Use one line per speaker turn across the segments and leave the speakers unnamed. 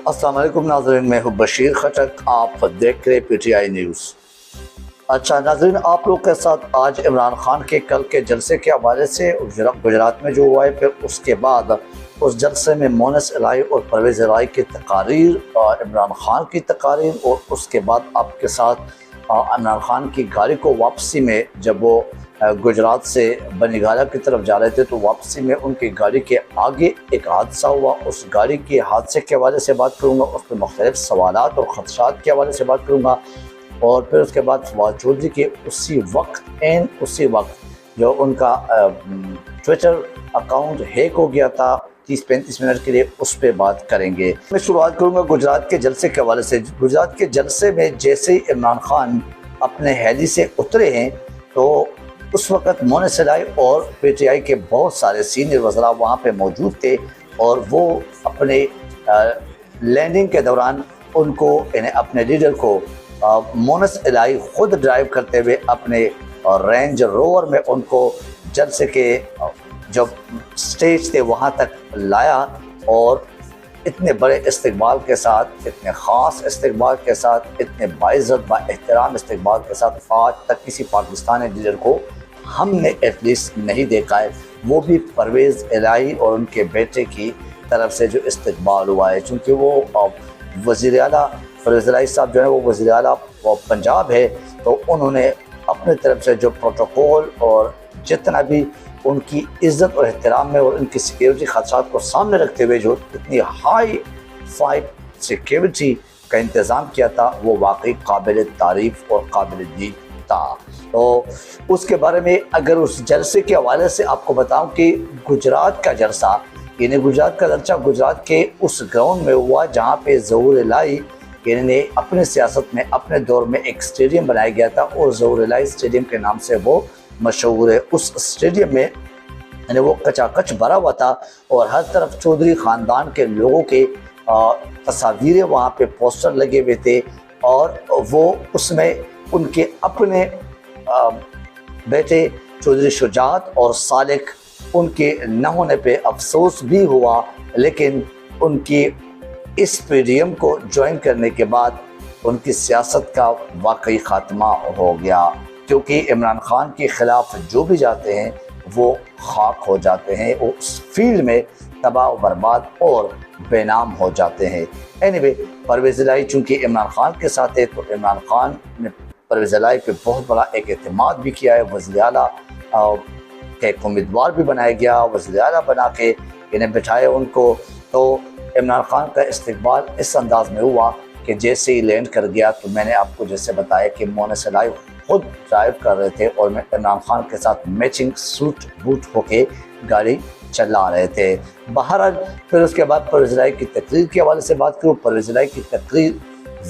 अस्सलाम वालेकुम नाज़रीन, मैं हूँ बशीर खटक। आप देख रहे PTI न्यूज़। अच्छा नाज़रीन, आप लोग के साथ आज इमरान खान के कल के जलसे के हवाले से गुजरात में जो हुआ है, फिर उसके बाद उस जलसे में मोनस इलाही और परवेज़ इलाही की तकारीर, इमरान खान की तकारीर, और उसके बाद आपके साथ इमरान खान की गाड़ी को वापसी में जब वो गुजरात से बनीगाला की तरफ जा रहे थे तो वापसी में उनकी गाड़ी के आगे एक हादसा हुआ। उस गाड़ी के हादसे के हवाले से बात करूँगा, उस पर मुख्तलिफ सवालात और ख़दशात के हवाले से बात करूँगा। और फिर उसके बाद फवाद चौधरी के उसी वक्त जो उनका ट्विटर अकाउंट हैक हो गया था 30-35 मिनट के लिए, उस पर बात करेंगे। मैं शुरुआत करूँगा गुजरात के जलसे के हवाले से। गुजरात के जलसे में जैसे ही इमरान खान अपने हेली से उतरे हैं तो उस वक़्त मोनस इलाही और PTI के बहुत सारे सीनियर वज़रा वहाँ पे मौजूद थे, और वो अपने लैंडिंग के दौरान उनको अपने लीडर को मोनस इलाही खुद ड्राइव करते हुए अपने रेंज रोवर में उनको जलसे के जो स्टेज थे वहाँ तक लाया, और इतने बड़े इस्तकबाल के साथ, इतने ख़ास इस्तकबाल के साथ, इतने बाइज़्ज़त बाएहतराम इस्तकबाल के साथ आज तक किसी पाकिस्तानी लीडर को हमने एटलीस्ट नहीं देखा है, वो भी परवेज़ इलाही और उनके बेटे की तरफ से जो इस्तकबाल हुआ है। चूँकि वो वज़ीर आला परवेज़ इलाही साहब जो है वो वज़ीर आला पंजाब है, तो उन्होंने अपने तरफ से जो प्रोटोकॉल और जितना भी उनकी इज़्ज़त और एहतराम में और उनकी सिक्योरिटी ख़दशात को सामने रखते हुए जो इतनी हाई फाइट सिक्योरिटी का इंतज़ाम किया था, वो वाकई काबिल तारीफ़ और काबिल दीद था। तो उसके बारे में अगर उस जलसे के हवाले से आपको बताऊं कि गुजरात का जलसा, यानी गुजरात का जलसा गुजरात के उस ग्राउंड में हुआ जहां पे ज़हूर इलाही यानी अपने सियासत में अपने दौर में एक स्टेडियम बनाया गया था, और ज़हूर इलाही स्टेडियम के नाम से वो मशहूर है। उस स्टेडियम में यानी वो कचाकच भरा हुआ था, और हर तरफ चौधरी ख़ानदान के लोगों के तस्वीरें वहाँ पे पोस्टर लगे हुए थे, और वो उसमें उनके अपने बेटे चौधरी शुजात और सालिक उनके न होने पे अफसोस भी हुआ, लेकिन उनकी इस PDM को ज्वाइन करने के बाद उनकी सियासत का वाकई ख़ात्मा हो गया, क्योंकि इमरान खान के ख़िलाफ़ जो भी जाते हैं वो खाक हो जाते हैं, वो उस फील्ड में तबाह बर्बाद और बेनाम हो जाते हैं। एनीवे, परवेज़ इलाही चूँकि इमरान खान के साथ है तो इमरान खान ने परवेज़ इलाही पे बहुत बड़ा एक एतमाद भी किया है। वज़ीर आला का एक उम्मीदवार भी बनाया गया, वज़ीर आला बना के इन्हें बिठाए उनको। तो इमरान खान का इस्तकबाल इस अंदाज में हुआ कि जैसे ही लैंड कर गया तो मैंने आपको जैसे बताया कि मोनस इलाही खुद ड्राइव कर रहे थे और मैं इमरान खान के साथ मैचिंग सूट बूट होके गाड़ी चला रहे थे। बहरहाल फिर उसके बाद परवेज़ इलाही की तकरीर के हवाले से बात करूँ। परवेज़ इलाही की तकरीर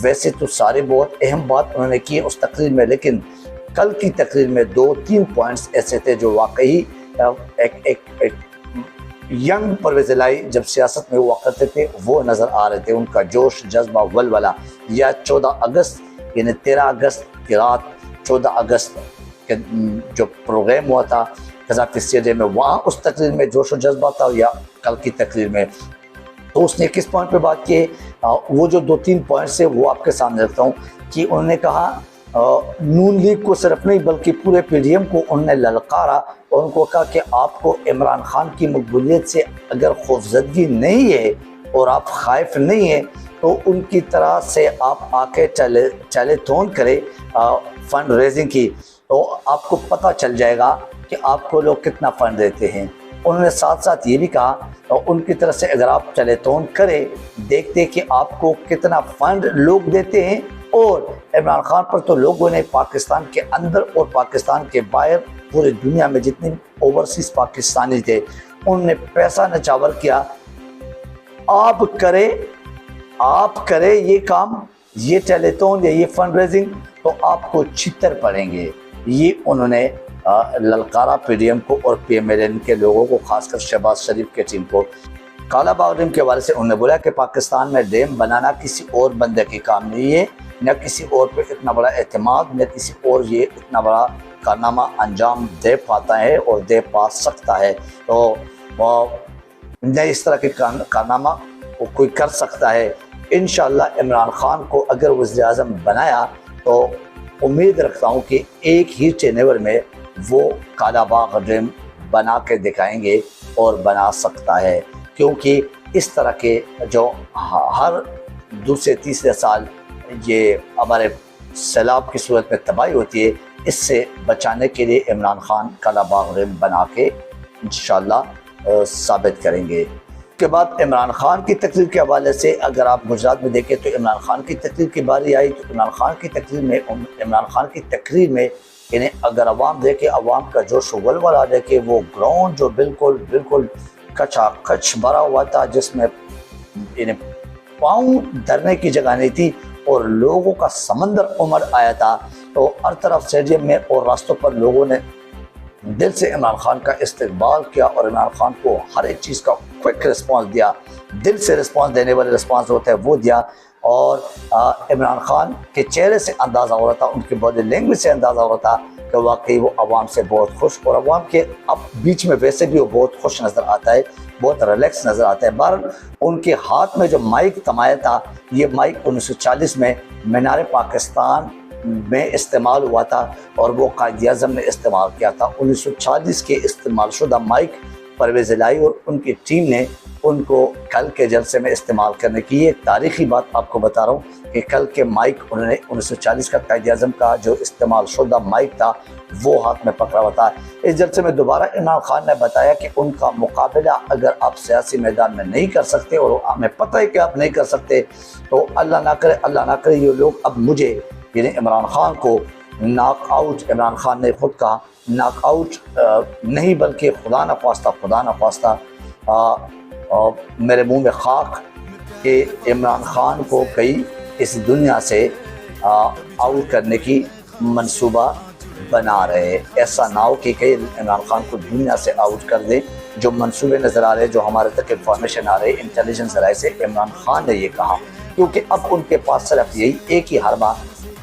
वैसे तो सारे बहुत अहम बात उन्होंने की उस तकरीर में, लेकिन कल की तकरीर में 2-3 पॉइंट्स ऐसे थे जो वाकई एक यंग परवेज़ इलाही जब सियासत में हुआ करते थे वो नज़र आ रहे थे। उनका जोश, जज्बा, वलवला, या 14 अगस्त यानी 13 अगस्त की रात 14 अगस्त के जो प्रोग्राम हुआ था कज़ाफ़ी स्टेडियम में, वहाँ उस तकरीर में जोश और जज्बा था, या कल की तकरीर में। तो उसने किस पॉइंट पे बात की, वो जो 2-3 पॉइंट्स है वो आपके सामने रखता हूँ। कि उन्होंने कहा नून लीग को सिर्फ नहीं बल्कि पूरे PDM को उन्होंने ललकारा, और उनको कहा कि आपको इमरान खान की मकबूलियत से अगर खौफजदगी नहीं है और आप खाइफ नहीं हैं तो उनकी तरह से आप आके चले थोन करें फंड रेजिंग की, तो आपको पता चल जाएगा कि आपको लोग कितना फ़ंड देते हैं। उन्होंने साथ साथ ये भी कहा तो उनकी तरफ से अगर आप चले तोन करें, देखते कि आपको कितना फ़ंड लोग देते हैं। और इमरान खान पर तो लोगों ने पाकिस्तान के अंदर और पाकिस्तान के बाहर पूरी दुनिया में जितने ओवरसीज़ पाकिस्तानी थे उन्होंने पैसा नचावर किया। आप करें ये काम, ये टेलीथॉन या ये फंड रेजिंग, तो आपको छितर पड़ेंगे। ये उन्होंने ललकारा PDM को और PMLN के लोगों को, खासकर शहबाज शरीफ के टीम को। काला बाग डैम के हवाले से उन्होंने बोला कि पाकिस्तान में डैम बनाना किसी और बंदे की काम नहीं है, न किसी और पे इतना बड़ा एतमाद, न किसी और ये इतना बड़ा कारनामा अंजाम दे पाता है और दे पा सकता है। तो न इस तरह के कारनामा वो कोई कर सकता है इंशाअल्लाह इमरान खान को अगर वज़ीर-ए-आज़म बनाया तो उम्मीद रखता हूँ कि एक ही टेन्योर में वो काला बाग ड्रीम बना के दिखाएंगे और बना सकता है, क्योंकि इस तरह के जो हर दूसरे तीसरे साल ये हमारे सैलाब की सूरत में तबाही होती है, इससे बचाने के लिए इमरान खान काला बाग ड्रीम बना के इंशाअल्लाह साबित करेंगे। उसके बाद इमरान खान की तकरीर के हवाले से अगर आप गुजरात में देखें तो इमरान खान की तकरीर की बारी आई तो इमरान खान की तकरीर में इन्हें अगर अवाम देखे, अवाम का जोश वलवला देखे, वो ग्राउंड जो बिल्कुल बिल्कुल कचाकच भरा हुआ था, जिसमें इन्हें पाँव धरने की जगह नहीं थी और लोगों का समंदर उमड़ आया था। तो हर तरफ स्टेडियम में और रास्तों पर लोगों ने दिल से इमरान खान का इस्तकबाल किया और इमरान खान को हर एक चीज़ का क्विक रिस्पांस दिया, दिल से रिस्पांस देने वाले रिस्पांस होते हैं वो दिया। और इमरान खान के चेहरे से अंदाज़ा हो रहा था, उनकी बॉडी लैंग्वेज से अंदाज़ा हो रहा था कि वाकई वो आवाम से बहुत खुश, और आवाम के अब बीच में वैसे भी वो बहुत खुश नज़र आता है, बहुत रिलैक्स नज़र आता है। बहरहाल उनके हाथ में जो माइक थमाया था, ये माइक 1940 में मीनार पाकिस्तान में इस्तेमाल हुआ था और वो कायद-ए-आज़म ने इस्तेमाल किया था। 1940 के इस्तेमाल शुदा माइक परवेज़ इलाही और उनकी टीम ने उनको कल के जलसे में इस्तेमाल करने की, ये तारीख़ी बात आपको बता रहा हूँ कि कल के माइक उन्होंने 1940 का कायद-ए-आज़म का जो इस्तेमाल शुदा माइक था वो हाथ में पकड़ा हुआ था। इस जलसे में दोबारा इमरान खान ने बताया कि उनका मुकाबला अगर आप सियासी मैदान में नहीं कर सकते, और हमें पता है कि आप नहीं कर सकते, तो अल्लाह ना करे ये लोग अब मुझे यानी इमरान खान को नॉकआउट, इमरान खान ने खुद कहा नॉकआउट नहीं बल्कि खुदा न ख्वास्ता मेरे मुंह में खाक कि इमरान खान को कई इस दुनिया से आउट करने की मंसूबा बना रहे। ऐसा ना हो कि कई इमरान खान को दुनिया से आउट कर दे। जो मंसूबे नज़र आ रहे, जो हमारे तक इंफॉर्मेशन आ रही इंटेलिजेंस राय से, इमरान खान ने ये कहा, क्योंकि अब उनके पास सिर्फ यही एक ही हरबा,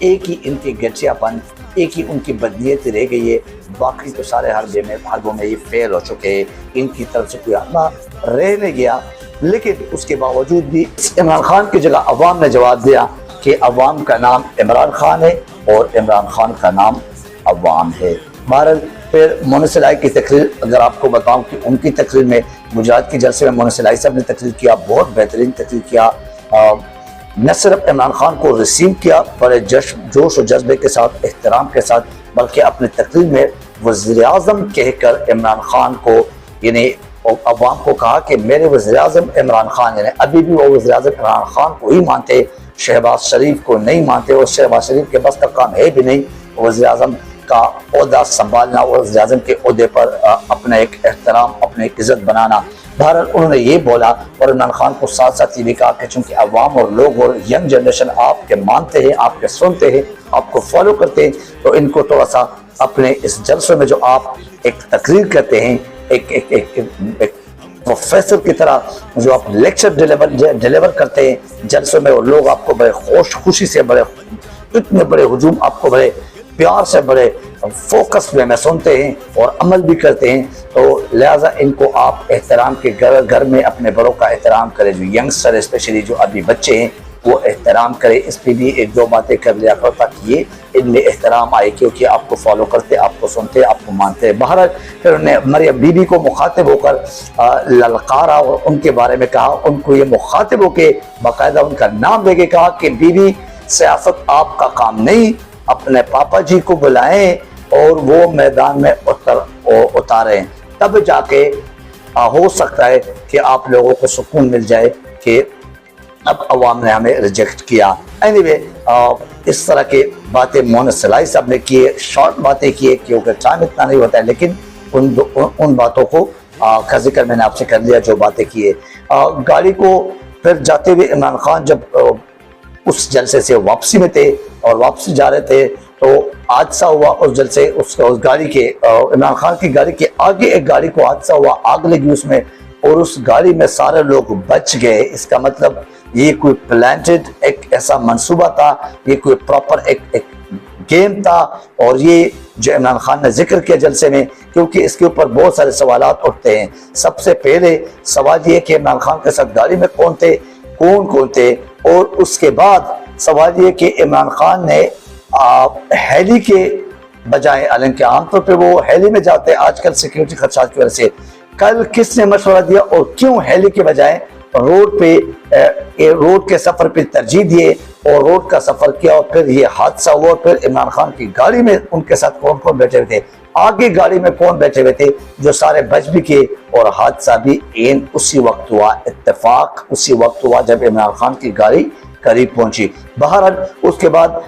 एक ही इनकी गठियापन, एक ही उनकी बदनीयत रह गई है। बाकी तो सारे हरबों में ये फेल हो चुके हैं, इनकी तरफ से कोई हरबा रह नहीं गया। लेकिन उसके बावजूद भी इमरान खान की जगह अवाम ने जवाब दिया कि अवाम का नाम इमरान खान है और इमरान खान का नाम अवाम है। बहरहाल फिर मोनिस इलाही की तकरीर अगर आपको बताऊं कि उनकी तकरीर में गुजरात के जलसे में मोनिस इलाही साहब ने तकरीर किया, बहुत बेहतरीन तकरीर किया। न सिर्फ इमरान खान को रिसीव किया बड़े जोश और जज्बे के साथ, एहतराम के साथ, बल्कि अपनी तकरीर में वज़ीर-ए-आज़म कहकर इमरान खान को यानी अवाम को कहा कि मेरे वज़ीर-ए-आज़म इमरान खान, यानी अभी भी वो वज़ीर-ए-आज़म इमरान खान को ही मानते, शहबाज शरीफ को नहीं मानते, और शहबाज शरीफ के बस का काम है भी नहीं वज़ीर-ए-आज़म का ओहदा संभालना, वज़ीर-ए-आज़म के ओहदे पर अपना एक एहतराम, अपनी एक इज़्ज़त बनाना। बहरहाल उन्होंने ये बोला और इमरान खान को साथ साथ ये भी कहा कि चूँकि अवाम और लोग और यंग जनरेशन आपके मानते हैं, आपके सुनते हैं, आपको फॉलो करते हैं, तो इनको थोड़ा सा अपने इस जलसों में जो आप एक तकरीर करते हैं, एक प्रोफेसर की तरह जो आप लेक्चर डिलीवर करते हैं जलसों में, और लोग आपको बड़े खुशी से, बड़े इतने बड़े हुजूम आपको बड़े प्यार से, बड़े फोकस में सुनते हैं और अमल भी करते हैं, तो लिहाजा इनको आप एहतराम के घर में अपने बड़ों का एहतराम करें। जो यंगस्टर स्पेशली जो अभी बच्चे हैं वो एहतराम करें। इस पर भी एक दो बातें कर लिया करो ताकि ये इनमें एहतराम आए, क्योंकि आपको फॉलो करते, आपको सुनते, आपको मानते हैं। बहरहाल फिर उन्होंने मरियम बीबी को मुखातिब होकर ललकारा और उनके बारे में कहा, उनको ये मुखातिब होकर बाकायदा उनका नाम लेके कहा कि बीबी सियासत आपका काम नहीं, अपने पापा जी को बुलाएं और वो मैदान में उतारें, तब जाके हो सकता है कि आप लोगों को सुकून मिल जाए कि अब अवाम ने हमें रिजेक्ट किया। एनीवे इस तरह की बातें मोनिस इलाही साहब ने किए, शॉर्ट बातें किए क्योंकि टाइम इतना नहीं होता है, लेकिन उन बातों को का जिक्र मैंने आपसे कर लिया जो बातें किए। गाड़ी को फिर जाते हुए इमरान खान जब उस जलसे से वापसी में थे और वापसी जा रहे थे तो हादसा हुआ उस जलसे उस गाड़ी के, इमरान खान की गाड़ी के आगे एक गाड़ी को हादसा हुआ, आग लगी उसमें और उस गाड़ी में सारे लोग बच गए। इसका मतलब ये कोई प्लांटेड एक ऐसा मंसूबा था, ये कोई प्रॉपर एक गेम था। और ये जो इमरान खान ने जिक्र किया जलसे में, क्योंकि इसके ऊपर बहुत सारे सवालात उठते हैं। सबसे पहले सवाल ये कि इमरान खान के साथ गाड़ी में कौन कौन थे, और उसके बाद सवाल ये कि इमरान खान ने हेली के बजाय, हालांकि आमतौर पर वो हेली में जाते हैं आजकल सिक्योरिटी खदशात की वजह से, कल किसने मशवरा दिया और क्यों हेली के बजाय रोड के सफर पे तरजीह दिए और रोड का सफर किया, और फिर ये हादसा हुआ। फिर इमरान खान की गाड़ी में उनके साथ कौन कौन बैठे हुए थे, आगे गाड़ी में कौन बैठे हुए थे, जो सारे बच भी के, और हादसा भी एन उसी वक्त हुआ, इत्तेफाक उसी वक्त हुआ जब इमरान खान की गाड़ी करीब पहुंची। बहरहाल उसके बाद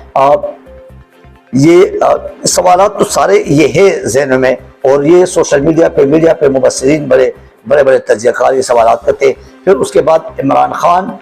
ये सवालात तो सारे ये है जहन में, और ये सोशल मीडिया पे मुबस्सिरीन बड़े तज्जियाकार ये सवालात करते। फिर उसके बाद इमरान खान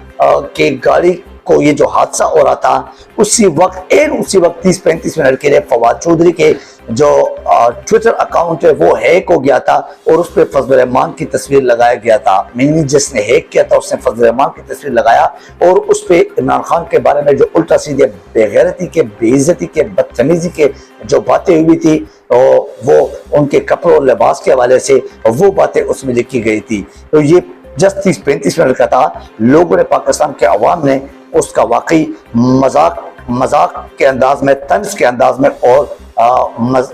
के गाड़ी को ये जो हादसा हो रहा था उसी वक्त 30-35 मिनट के लिए फवाद चौधरी के जो ट्विटर अकाउंट है वो हैक हो गया था, और उस पर फजल रहमान की तस्वीर लगाया गया था। मीनी जिसने हैक किया था उसने फजल रहमान की तस्वीर लगाया, और उस पर इमरान खान के बारे में जो उल्टा सीधे बेगैरती के, बेइज्जती के, बदतमीजी के जो बातें हुई थी, वो उनके कपड़ों और लिबास के हवाले से वो बातें उसमें लिखी गई थी। तो ये जस्ट 30-35 मिनट का था। लोगों ने, पाकिस्तान के अवाम ने उसका वाकई मजाक के अंदाज में, तंज के अंदाज में और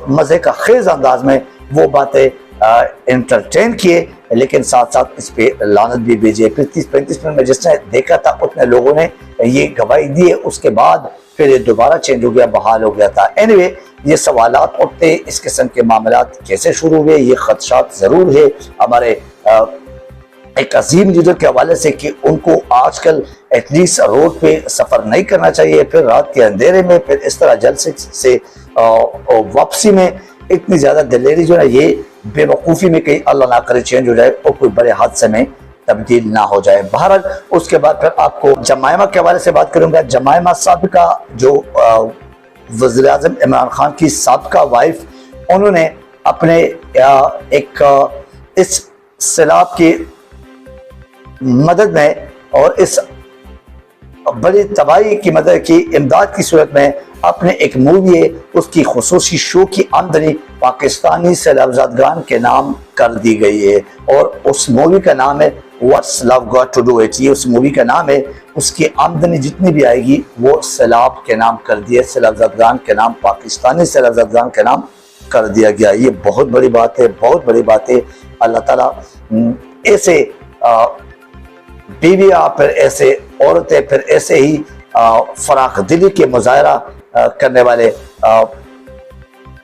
मजे का खेज अंदाज में वो बातें एंटरटेन किए, लेकिन साथ साथ इस पे लानत भी भेजी। फिर 30-35 मिनट में जिसने देखा था उतने लोगों ने ये गवाही दी है, उसके बाद फिर ये दोबारा चेंज हो गया, बहाल हो गया था। एनीवे, ये सवालात उठते इस किस्म के मामलात कैसे शुरू हुए, ये खदशात जरूर है हमारे एक अजीम लीडर के हवाले से कि उनको आजकल एटलीस्ट रोड पे सफर नहीं करना चाहिए, फिर रात के अंधेरे में, फिर इस तरह जलसे से वापसी में इतनी ज्यादा दिलेरी जो है ये बेवकूफ़ी में कहीं अल्लाह ना करे चेंज हो जाए और कोई बड़े हादसे में तब्दील ना हो जाए। बहरहाल उसके बाद फिर आपको जमायमा के हवाले से बात करूंगा। जमायमा साबिका जो वज़ीर आज़म इमरान खान की साबिका वाइफ, उन्होंने अपने इस सैलाब की मदद में और इस बड़ी तबाही की मदद की इमदाद की सूरत में अपने एक मूवी है उसकी खुसूसी शो की आमदनी पाकिस्तानी सैलाबज़दगान के नाम कर दी गई है, और उस मूवी का नाम है what's love got to do it. ये उस मूवी का नाम है, उसकी आमदनी जितनी भी आएगी वो सैलाब के नाम कर दिए, सैलाबज़दगान के नाम, पाकिस्तानी सैलाबज़दगान के नाम कर दिया गया। ये बहुत बड़ी बात है, बहुत बड़ी बात है। अल्लाह ताला ऐसे बीवियाँ, फिर ऐसे औरतें, फिर ऐसे ही फराख दिली के मुजाहरा करने वाले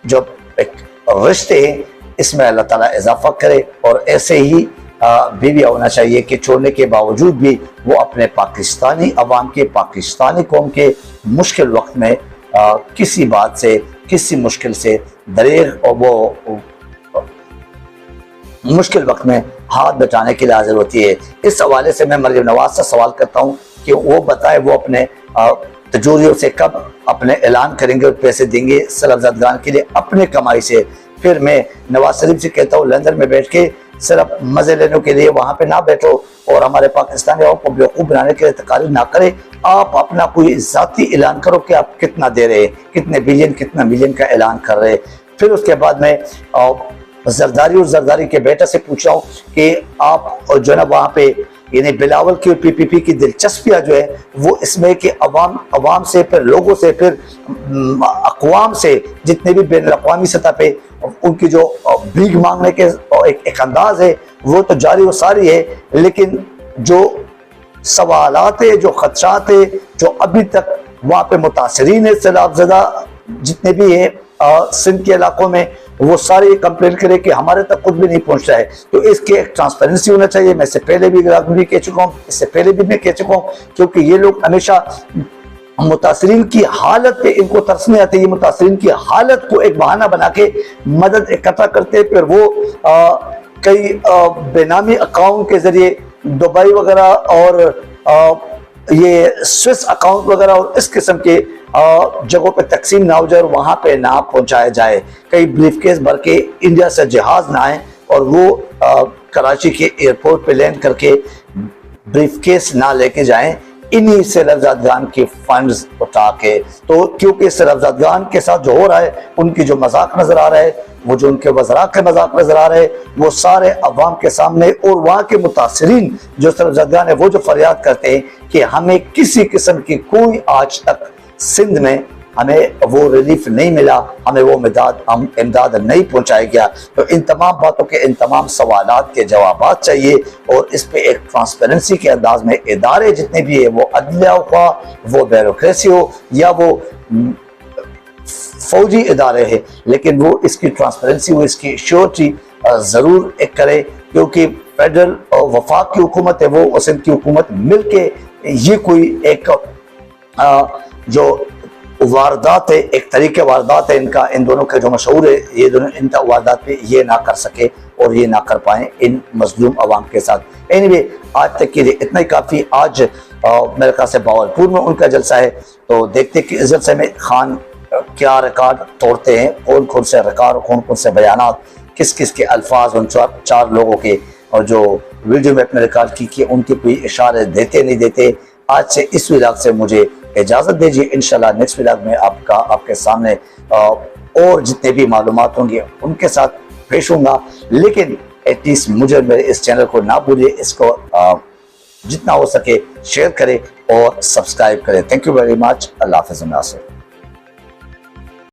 जो एक रिश्ते हैं इसमें अल्लाह ताला इजाफा करे, और ऐसे ही बीवियाँ होना चाहिए कि छोड़ने के बावजूद भी वो अपने पाकिस्तानी अवाम के, पाकिस्तानी कौम के मुश्किल वक्त में किसी बात से, किसी मुश्किल से दरेग, और वो मुश्किल वक्त में हाथ बचाने के लिए हाजिर होती है। इस हवाले से मैं मरियम नवाज से सवाल करता हूँ कि वो बताए वो अपने तजूरियों से कब अपने ऐलान करेंगे और पैसे देंगे सैलाबज़दगान के लिए अपने कमाई से। फिर मैं नवाज शरीफ से कहता हूँ लंदन में बैठ के सिर्फ मजे लेने के लिए वहाँ पे ना बैठो और हमारे पाकिस्तानी को बेवकूफ़ बनाने के लिए तकारीर ना करें। आप अपना कोई ज़ाती ऐलान करो कि आप कितना दे रहे हैं, कितने बिलियन, कितना मिलियन का ऐलान कर रहे हैं। फिर उसके बाद में जरदारी और जरदारी के बेटा से पूछ रहा हूँ कि आप जो है ना वहाँ पे यानी बिलावल की और पीपीपी की दिलचस्पियाँ जो है वो इसमें कि अवाम से, फिर लोगों से, फिर अक़वाम से, जितने भी बैन अक़वामी सतह पे उनकी जो भीख मांगने के एक अंदाज है वो तो जारी व सारी है, लेकिन जो सवालात है, जो खदशात है, जो अभी तक वहाँ पे मुतासरीन है सैलाबज़दा जितने भी है सिंध के इलाकों में, वो सारे कंप्लेन करें कि हमारे तक खुद भी नहीं पहुंच रहा है। तो इसके एक ट्रांसपेरेंसी होना चाहिए। मैं इससे पहले भी कह चुका हूँ, इससे पहले भी मैं कह चुका हूँ, क्योंकि ये लोग हमेशा मुतासरीन की हालत पे इनको तरस नहीं आते। ये मुतासरीन की हालत को एक बहाना बना के मदद इकट्ठा करते, फिर वो कई बेनामी अकाउंट के जरिए दुबई वगैरह और ये स्विस अकाउंट वगैरह और इस किस्म के जगहों पे तकसीम ना हो जाए और वहाँ पे ना पहुँचाया जाए। कई ब्रीफकेस भर के इंडिया से जहाज ना आए और वो कराची के एयरपोर्ट पे लैंड करके ब्रीफकेस ना लेके जाएं। इन्हीं से लफ्ज़ादगान के फंड्स उठा के, तो क्योंकि इस लफ्ज़ादगान के साथ जो हो रहा है, उनकी जो मजाक नजर आ रहा है, वो जो उनके वज़रा के मजाक नजर आ रहे हैं, वो सारे अवाम के सामने और वहाँ के मुतासरीन जो लफ्ज़ादगान है वो जो फरियाद करते हैं कि हमें किसी किस्म की कोई आज तक सिंध में हमें वो रिलीफ नहीं मिला, हमें वो इमदाद नहीं पहुंचाया गया। तो इन तमाम बातों के, इन तमाम सवालात के जवाब चाहिए और इस पे एक ट्रांसपेरेंसी के अंदाज में इदारे जितने भी है, वो अदलिया हो, वो ब्यूरोक्रेसी हो या वो फौजी इदारे हैं, लेकिन वो इसकी ट्रांसपेरेंसी, वो इसकी श्योरिटी ज़रूर एक करे, क्योंकि फेडरल और वफाक की हुकूमत है वो और सिंध की हुकूमत मिलके ये कोई एक जो वारदात है, एक तरीके वारदात है इनका, इन दोनों के जो मशहूर है, ये दोनों इनका वारदात पे ये ना कर सके और ये ना कर पाए इन मजलूम अवाम के साथ। एनीवे, आज तक के लिए इतना ही काफ़ी। आज मेरे ख्याल से बावलपुर में उनका जलसा है, तो देखते कि इस जलसे में खान क्या रिकॉर्ड तोड़ते हैं, कौन कौन से रिकॉर्ड, कौन कौन से बयानात, किस किस के अल्फाज उन चार लोगों के, और जो वीडियो में अपने रिकॉर्ड की उनके कोई इशारे देते नहीं देते। आज से इस व्लॉग से मुझे इजाज़त दीजिए। इंशाल्लाह नेक्स्ट व्लॉग में आपके सामने और जितने भी मालूमात होंगे उनके साथ पेश होऊंगा, लेकिन एटलीस्ट मुझे मेरे इस चैनल को ना भूलिए, इसको जितना हो सके शेयर करें और सब्सक्राइब करें। Thank you very much. अल्लाह हाफ़िज़।